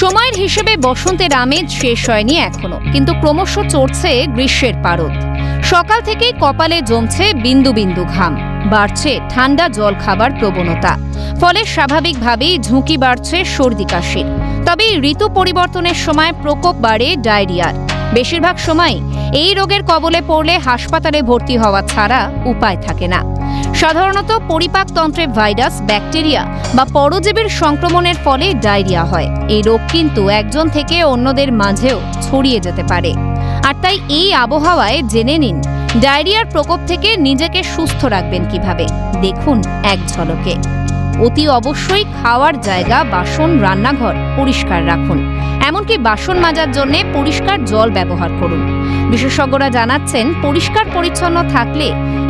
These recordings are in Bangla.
সময়ের হিসেবে বসন্তের আমেজ শেষ হয়নি এখনো, কিন্তু ক্রমশ চড়ছে গ্রীষ্মের পারদ। সকাল থেকেই কপালে জমছে বিন্দু বিন্দু ঘাম, বাড়ছে ঠান্ডা জল খাবার প্রবণতা। ফলে স্বাভাবিকভাবেই ঝুঁকি বাড়ছে সর্দি কাশির। তবে ঋতু পরিবর্তনের সময় প্রকোপ বাড়ে ডায়রিয়ার। বেশিরভাগ সময়ই এই রোগের কবলে পড়লে হাসপাতালে ভর্তি হওয়া ছাড়া উপায় থাকে না। সাধারণত পরিপাকতন্ত্রে ভাইরাস, ব্যাকটেরিয়া বা পরজীবীর সংক্রমণের ফলে ডায়রিয়া হয়। এই রোগ কিন্তু একজন থেকে অন্যদের মাঝেও ছড়িয়ে যেতে পারে। আর তাই এই আবহাওয়ায় জেনে নিন ডায়রিয়ার প্রকোপ থেকে নিজেকে সুস্থ রাখবেন কিভাবে। দেখুন এক ঝলকে। অতি অবশ্যই খাওয়ার জায়গা, বাসন, রান্নাঘর পরিষ্কার রাখুন। এমনকি বাসন মাজার জন্য পরিষ্কার জল ব্যবহার করুন। বিশেষজ্ঞরা জানাচ্ছেন পরিষ্কার পরিচ্ছন্ন থাকলে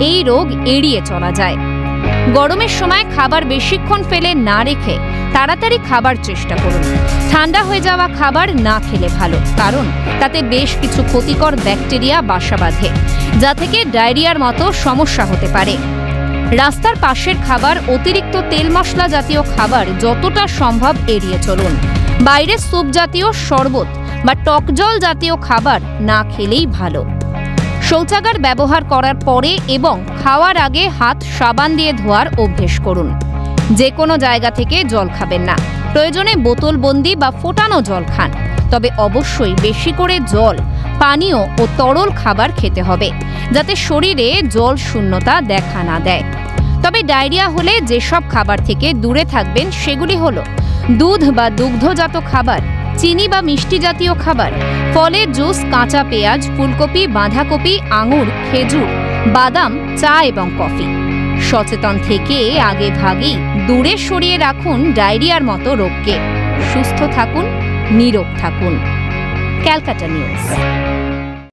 এই রোগ এড়িয়ে চলা যায়। গরমের সময় খাবার বেশিক্ষণ ফেলে না রেখে তাড়াতাড়ি খাবার চেষ্টা করুন। ঠান্ডা হয়ে যাওয়া খাবার না খেলে ভালো, কারণ তাতে বেশ কিছু ক্ষতিকর ব্যাকটেরিয়া বাসা বাঁধে, যা থেকে ডায়রিয়ার মতো সমস্যা হতে পারে। রাস্তার পাশের খাবার, অতিরিক্ত তেল মশলা জাতীয় খাবার যতটা সম্ভব এড়িয়ে চলুন। বাইরে স্যুপ জাতীয়, শরবত বা টক জল জাতীয় খাবার না খেলেই ভালো। শৌচাগার ব্যবহার করার পরে এবং খাওয়ার আগে হাত সাবান দিয়ে ধোয়ার অভ্যেস করুন। যে কোনো জায়গা থেকে জল খাবেন না। প্রয়োজনে বোতলবন্দি বা ফোটানো জল খান। তবে অবশ্যই বেশি করে জল, পানীয় ও তরল খাবার খেতে হবে, যাতে শরীরে জল শূন্যতা দেখা না দেয়। তবে ডায়রিয়া হলে যেসব খাবার থেকে দূরে থাকবেন সেগুলি হলো দুধ বা দুগ্ধজাত খাবার, চিনি বা মিষ্টি জাতীয় খাবার, ফলের জুস, কাঁচা পেঁয়াজ, ফুলকপি, বাঁধাকপি, আঙুর, খেজুর, বাদাম, চা এবং কফি। সচেতন থেকে আগে ভাগেই দূরে সরিয়ে রাখুন ডায়রিয়ার মতো রোগকে। সুস্থ থাকুন, নীরোগ থাকুন। ক্যালকাটা নিউজ।